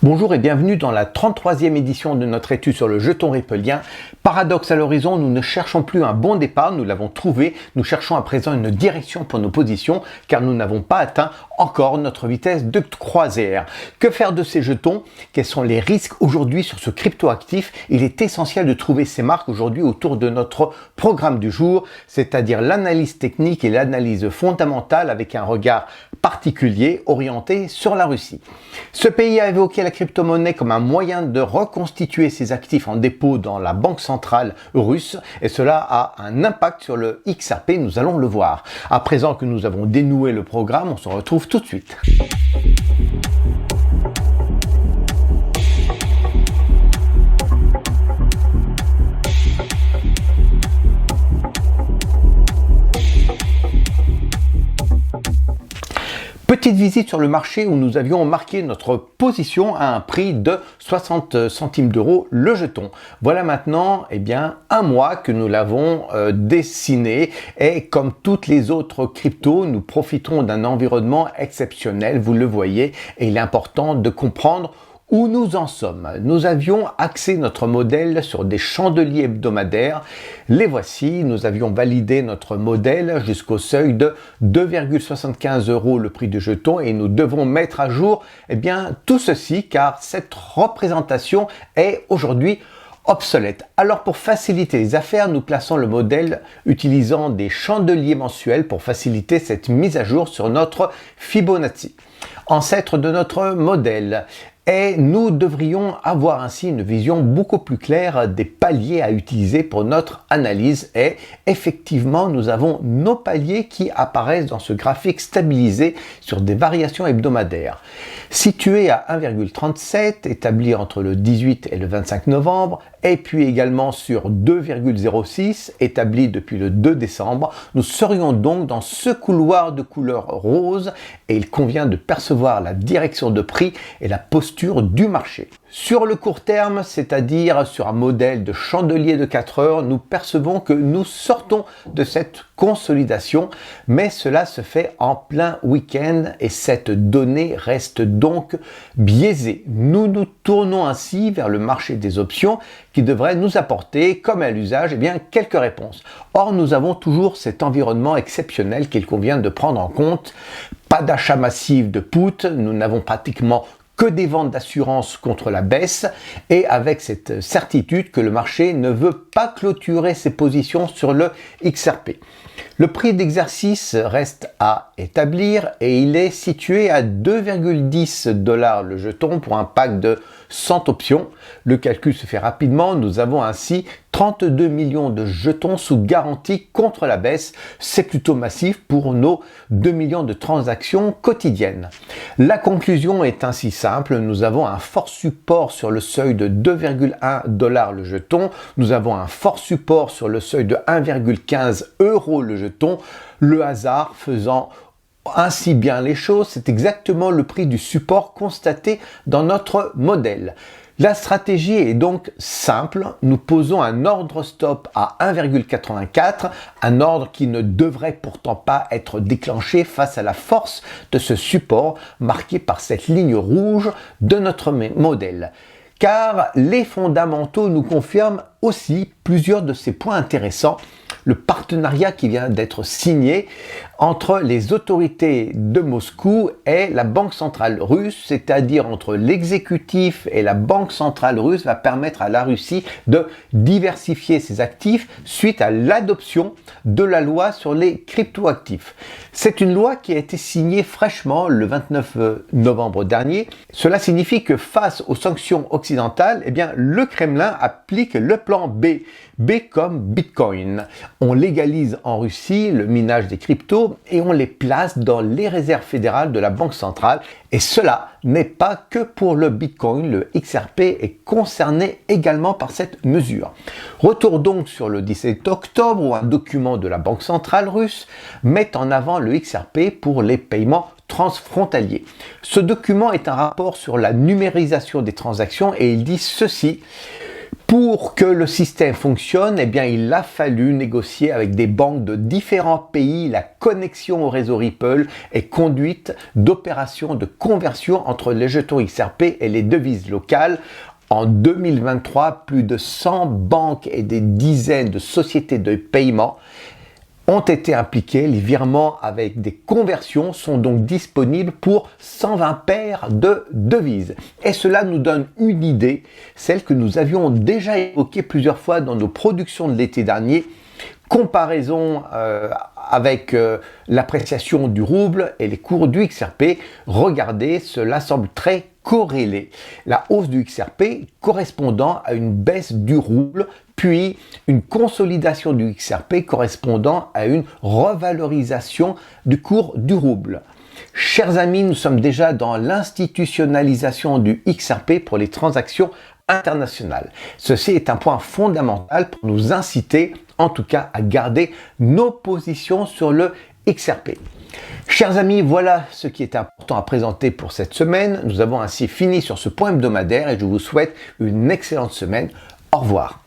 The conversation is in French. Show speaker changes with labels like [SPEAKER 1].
[SPEAKER 1] Bonjour et bienvenue dans la 33e édition de notre étude sur le jeton rippleien. Paradoxe à l'horizon, nous ne cherchons plus un bon départ, nous l'avons trouvé. Nous cherchons à présent une direction pour nos positions car nous n'avons pas atteint encore notre vitesse de croisière. Que faire de ces jetons? Quels sont les risques aujourd'hui sur ce cryptoactif? Il est essentiel de trouver ces marques aujourd'hui autour de notre programme du jour, c'est-à-dire l'analyse technique et l'analyse fondamentale avec un regard particulier orienté sur la Russie. Ce pays a évoqué la crypto-monnaie comme un moyen de reconstituer ses actifs en dépôt dans la banque centrale russe et cela a un impact sur le XRP, nous allons le voir. À présent que nous avons dénoué le programme, on se retrouve tout de suite. Petite visite sur le marché où nous avions marqué notre position à un prix de 60 centimes d'euros le jeton. Voilà maintenant un mois que nous l'avons dessiné et comme toutes les autres cryptos, nous profiterons d'un environnement exceptionnel, vous le voyez, et il est important de comprendre où nous en sommes. Nous avions axé notre modèle sur des chandeliers hebdomadaires. Les voici. Nous avions validé notre modèle jusqu'au seuil de 2,75 € le prix du jeton et nous devons mettre à jour tout ceci car cette représentation est aujourd'hui obsolète. Alors pour faciliter les affaires, nous plaçons le modèle utilisant des chandeliers mensuels pour faciliter cette mise à jour sur notre Fibonacci, ancêtre de notre modèle. Et nous devrions avoir ainsi une vision beaucoup plus claire des paliers à utiliser pour notre analyse. Et effectivement, nous avons nos paliers qui apparaissent dans ce graphique stabilisé sur des variations hebdomadaires. Situé à 1,37, établi entre le 18 et le 25 novembre, et puis également sur 2,06, établi depuis le 2 décembre, nous serions donc dans ce couloir de couleur rose et il convient de percevoir la direction de prix et la posture du marché. Sur le court terme, c'est-à-dire sur un modèle de chandelier de 4 heures, nous percevons que nous sortons de cette consolidation, mais cela se fait en plein week-end et cette donnée reste donc biaisée. Nous nous tournons ainsi vers le marché des options qui devrait nous apporter, comme à l'usage, quelques réponses. Or, nous avons toujours cet environnement exceptionnel qu'il convient de prendre en compte. Pas d'achat massif de put, nous n'avons pratiquement que des ventes d'assurance contre la baisse et avec cette certitude que le marché ne veut pas clôturer ses positions sur le XRP. Le prix d'exercice reste à établir et il est situé à 2,10 $ le jeton pour un pack de 100 options. Le calcul se fait rapidement, nous avons ainsi 32 millions de jetons sous garantie contre la baisse. C'est plutôt massif pour nos 2 millions de transactions quotidiennes. La conclusion est ainsi simple, nous avons un fort support sur le seuil de 2,1 $ le jeton, nous avons un fort support sur le seuil de 1,15 € le jeton, le hasard faisant ainsi bien les choses, c'est exactement le prix du support constaté dans notre modèle. La stratégie est donc simple, nous posons un ordre stop à 1,84, un ordre qui ne devrait pourtant pas être déclenché face à la force de ce support marqué par cette ligne rouge de notre modèle. Car les fondamentaux nous confirment aussi plusieurs de ces points intéressants. Le partenariat qui vient d'être signé entre les autorités de Moscou et la Banque centrale russe, c'est-à-dire entre l'exécutif et la Banque centrale russe, va permettre à la Russie de diversifier ses actifs suite à l'adoption de la loi sur les cryptoactifs. C'est une loi qui a été signée fraîchement le 29 novembre dernier. Cela signifie que face aux sanctions occidentales, le Kremlin applique le plan B. B comme Bitcoin. On légalise en Russie le minage des cryptos et on les place dans les réserves fédérales de la Banque centrale. Et cela n'est pas que pour le Bitcoin, le XRP est concerné également par cette mesure. Retour donc sur le 17 octobre où un document de la Banque centrale russe met en avant le XRP pour les paiements transfrontaliers. Ce document est un rapport sur la numérisation des transactions et il dit ceci. Pour que le système fonctionne, eh bien, il a fallu négocier avec des banques de différents pays. La connexion au réseau Ripple est conduite d'opérations de conversion entre les jetons XRP et les devises locales. En 2023, plus de 100 banques et des dizaines de sociétés de paiement ont été impliqués. Les virements avec des conversions sont donc disponibles pour 120 paires de devises. Et cela nous donne une idée, celle que nous avions déjà évoquée plusieurs fois dans nos productions de l'été dernier. Comparaison avec l'appréciation du rouble et les cours du XRP. Regardez, cela semble très corrélé. La hausse du XRP correspondant à une baisse du rouble, puis une consolidation du XRP correspondant à une revalorisation du cours du rouble. Chers amis, nous sommes déjà dans l'institutionnalisation du XRP pour les transactions internationales. Ceci est un point fondamental pour nous inciter, en tout cas, à garder nos positions sur le XRP. Chers amis, voilà ce qui est important à présenter pour cette semaine. Nous avons ainsi fini sur ce point hebdomadaire et je vous souhaite une excellente semaine. Au revoir.